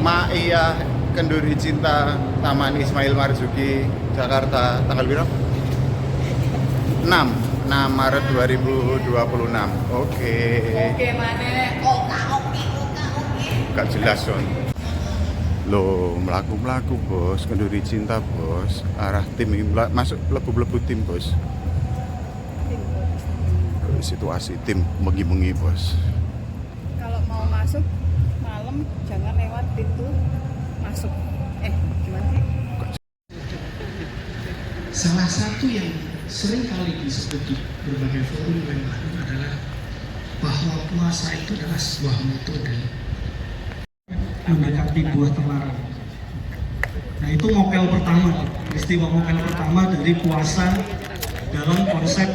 Maia Kenduri Cinta Taman Ismail Marzuki Jakarta tanggal berapa? 6 Maret 2026. Oke. Oke mana? Oke. Gak jelas Son. Loh, melaku bos, Kenduri Cinta bos. Arah tim ini masuk lebu tim bos. Situasi tim mengi bos. Kalau mau masuk malam jangan lewat pintu masuk. Gimana sih? Salah satu yang sering kali disebut di berbagai forum yang lain adalah bahwa puasa itu adalah sebuah metode mendekati buah terlarang. Nah itu mokel pertama, peristiwa mokel pertama dari puasa dalam konsep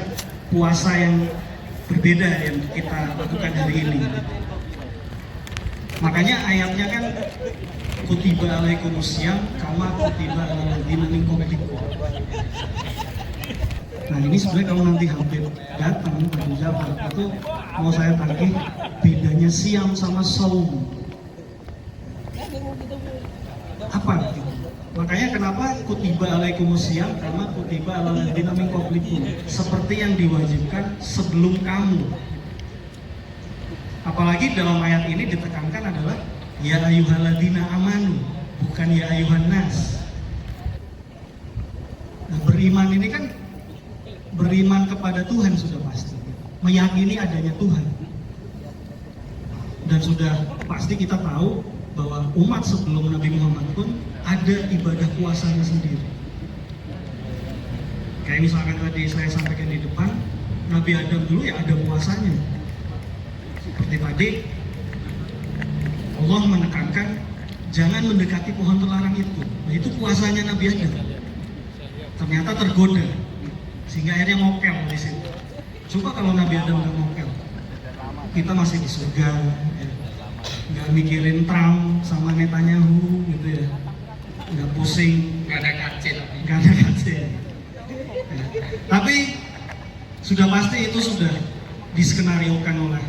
puasa yang berbeda yang kita lakukan hari ini. Makanya ayatnya kan kutiba alaikumusiyam kama kutiba alal ladzina min qablikum. Nah ini sebenarnya kalau nanti Habib datang pada Jabar itu mau saya tagih bedanya siam sama saum. Apa gitu? Makanya kenapa kutiba alaikumusiyam karena kutiba alal ladzina min qablikum, seperti yang diwajibkan sebelum kamu. Apalagi dalam ayat ini ditekankan adalah ya ayyuhalladzina amanu, bukan ya ayyuhan nas. Nah, beriman ini kan beriman kepada Tuhan sudah pasti, meyakini adanya Tuhan. Dan sudah pasti kita tahu bahwa umat sebelum Nabi Muhammad pun ada ibadah puasanya sendiri. Kayak misalkan tadi saya sampaikan di depan, Nabi Adam dulu ya ada puasanya. Seperti tadi Allah menekankan jangan mendekati pohon terlarang itu. Nah, itu puasanya Nabi Adam. Ternyata tergoda sehingga akhirnya mokel di situ. Coba kalau Nabi Adam nggak mokel, kita masih di surga, ya. Nggak mikirin Trump sama Netanyahu gitu ya, nggak pusing, nggak ada kacil. Ya. Tapi sudah pasti itu sudah diskenariokan oleh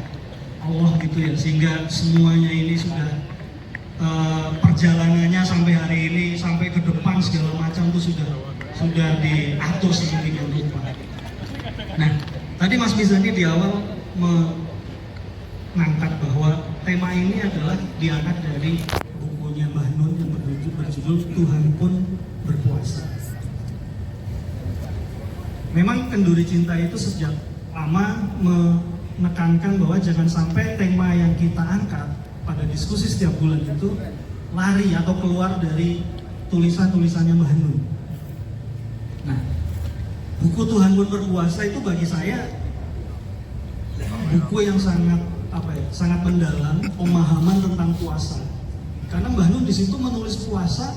Allah gitu ya, sehingga semuanya ini sudah perjalanannya sampai hari ini, sampai ke depan segala macam itu sudah diatur sedemikian rupa. Nah, tadi Mas Mizani di awal mengangkat bahwa tema ini adalah diangkat dari bukunya Mbah Nun yang berjudul Tuhan Pun Berpuasa. Memang Kenduri Cinta itu sejak lama menekankan bahwa jangan sampai tema yang kita angkat pada diskusi setiap bulan itu lari atau keluar dari tulisan-tulisannya Mbah Nun. Nah, buku Tuhan Pun Berpuasa itu bagi saya buku yang sangat mendalam pemahaman tentang puasa. Karena Mbah Nun di situ menulis puasa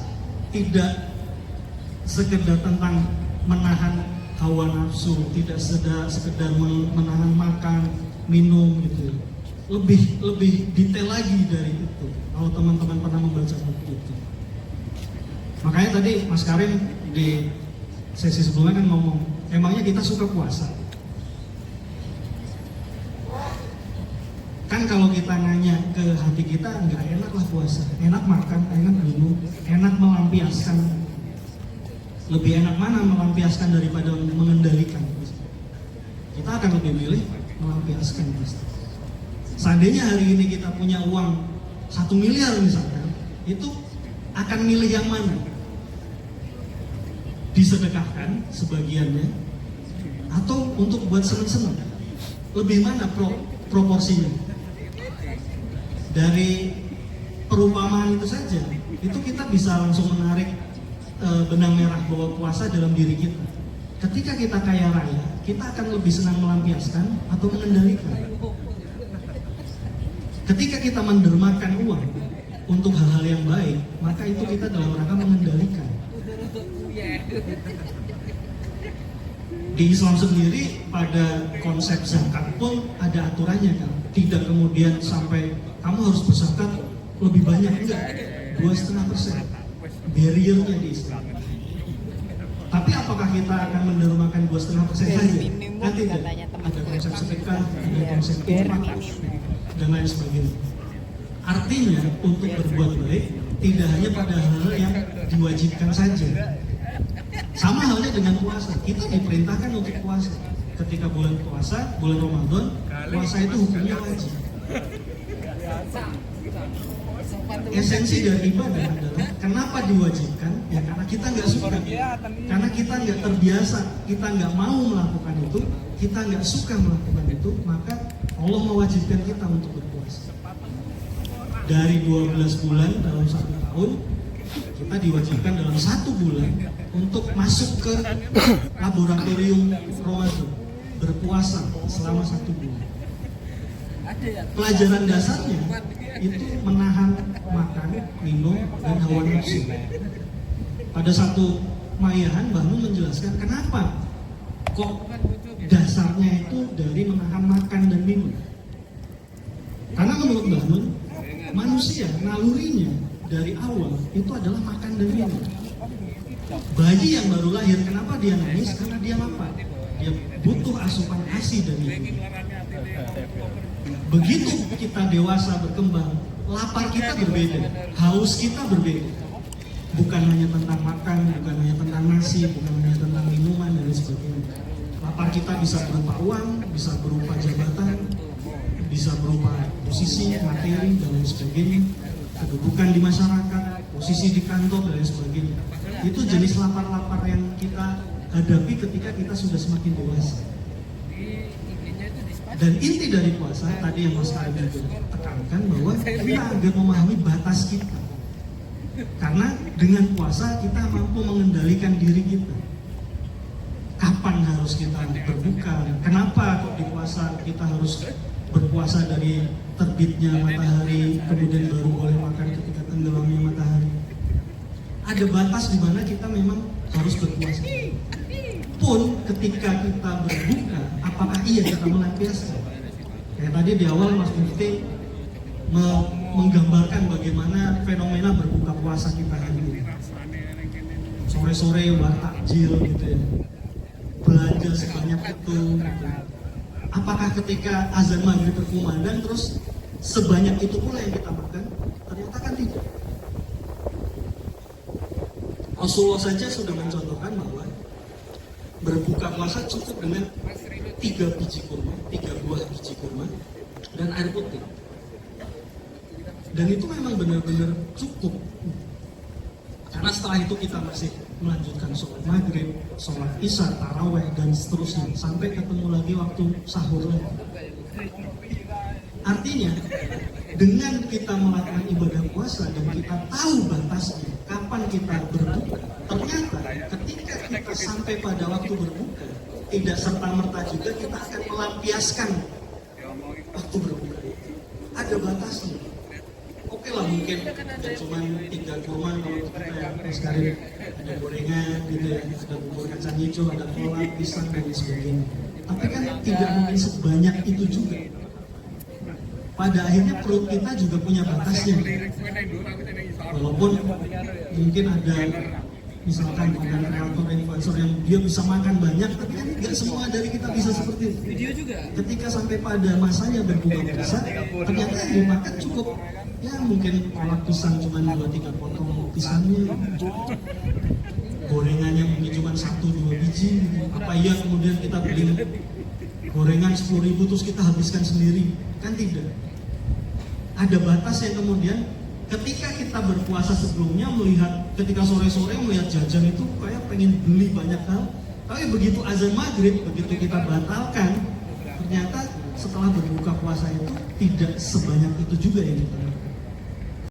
tidak sekedar tentang menahan hawa nafsu, tidak sekedar menahan makan, minum gitu. Lebih detail lagi dari itu. Kalau teman-teman pernah membaca buku itu. Makanya tadi Mas Karim di sesi sebelumnya kan ngomong, emangnya kita suka puasa? Kan kalau kita nanya ke hati kita, nggak enak lah puasa. Enak makan, enak minum, enak melampiaskan. Lebih enak mana melampiaskan daripada mengendalikan? Kita akan lebih milih melampiaskan pasti. Seandainya hari ini kita punya uang 1 miliar misalkan, itu akan milih yang mana? Disedekahkan sebagiannya atau untuk buat seneng-seneng? Lebih mana proporsinya? Dari perumpamaan itu saja, itu kita bisa langsung menarik benang merah bahwa puasa dalam diri kita. Ketika kita kaya raya, kita akan lebih senang melampiaskan atau mengendalikan. Ketika kita mendermakan uang untuk hal-hal yang baik, maka itu kita dalam rangka mengendalikan. Di Islam sendiri pada konsep zakat pun ada aturannya kan. Tidak kemudian sampai kamu harus berzakat lebih banyak, enggak, 2,5%. Barriernya di Islam. Tapi apakah kita akan mendermakan 2,5% saja? Kan tidak. Ada konsep sedekah, ada konsep infak dan lain sebagainya. Artinya untuk berbuat baik tidak hanya pada hal yang diwajibkan saja. Sama halnya dengan puasa, kita diperintahkan untuk puasa. Ketika bulan puasa, bulan Ramadan, puasa itu hukumnya wajib. Esensi dari ibadah adalah kenapa diwajibkan? Ya karena kita nggak suka, karena kita nggak terbiasa, kita nggak mau melakukan itu, kita nggak suka melakukan itu, maka Allah mewajibkan kita untuk berpuasa. Dari 12 bulan dalam 1 tahun, kita diwajibkan dalam 1 bulan untuk masuk ke laboratorium Ramadan, berpuasa selama 1 bulan. Pelajaran dasarnya itu menahan makan, minum, dan hawa nafsu. Pada satu mayahan Mbah Nun menjelaskan kenapa kok dasarnya itu dari menahan makan dan minum. Karena menurut Mbah Nun, manusia nalurinya dari awal itu adalah makan dan minum. Bayi yang baru lahir, kenapa dia nangis? Karena dia lapar. Dia butuh asupan ASI dari ibu. Begitu kita dewasa berkembang, lapar kita berbeda, haus kita berbeda. Bukan hanya tentang makan, bukan hanya tentang nasi, bukan hanya tentang minuman dan sebagainya. Lapar kita bisa berupa uang, bisa berupa jabatan, bisa berupa posisi, materi, dan lain sebagainya. Kedudukan di masyarakat, posisi di kantor, dan lain sebagainya. Itu jenis lapar-lapar yang kita hadapi ketika kita sudah semakin dewasa. Dan inti dari puasa, tadi yang Mas Karim juga tekankan, bahwa kita agar memahami batas kita. Karena dengan puasa kita mampu mengendalikan diri kita. Kapan harus kita berbuka? Kenapa kok di puasa kita harus berpuasa dari terbitnya matahari, kemudian baru boleh makan ketika tenggelamnya matahari? Ada batas di mana kita memang harus berpuasa. Pun ketika kita berbuka, apakah iya kita melampiaskan? Kayak tadi di awal Mas Mufti menggambarkan bagaimana fenomena berbuka puasa kita hari ini. Sore-sore takjil gitu ya, belanja sebanyak itu. Gitu. Apakah ketika azan maghrib berkumandang terus sebanyak itu pula yang kita makan? Ternyata kan tidak. Rasulullah saja sudah mencontohkan bahwa berbuka puasa cukup dengan 3 biji kurma, 3 buah biji kurma, dan air putih. Dan itu memang benar-benar cukup. Karena setelah itu kita masih melanjutkan sholat maghrib, sholat isya, taraweh, dan seterusnya. Sampai ketemu lagi waktu sahur lagi. Artinya, dengan kita melakukan ibadah puasa dan kita tahu batasnya, kapan kita berbuka, ternyata ketika kita sampai pada waktu berbuka, tidak serta-merta juga kita akan melampiaskan waktu berbuka. Ada batasnya. Oke lah, mungkin cuma 3 kurma kalau kita ya Mas Karim, ada gorengan gitu ya, ada bubur kacang hijau, ada kolak, pisang, dan sebagainya. Tapi kan tidak mungkin sebanyak itu juga. Pada akhirnya perut kita juga punya batasnya. Walaupun mungkin ada misalkan konten kreator, influencer yang dia bisa makan banyak, tapi kan nggak semua dari kita bisa seperti itu. Video juga. Ketika sampai pada masanya berbuka puasa, ternyata yang dimakan cukup ya mungkin kolak pisang cuma 2-3 potong pisangnya, gorengannya mungkin cuma 1-2 biji. Apa iya kemudian kita beli gorengan 10.000 terus kita habiskan sendiri? Kan tidak. Ada batas yang kemudian ketika kita berpuasa sebelumnya melihat, ketika sore-sore melihat jajan itu kayak pengen beli banyak hal, tapi begitu azan maghrib, begitu kita batalkan, ternyata setelah berbuka puasa itu tidak sebanyak itu juga yang kita lakukan.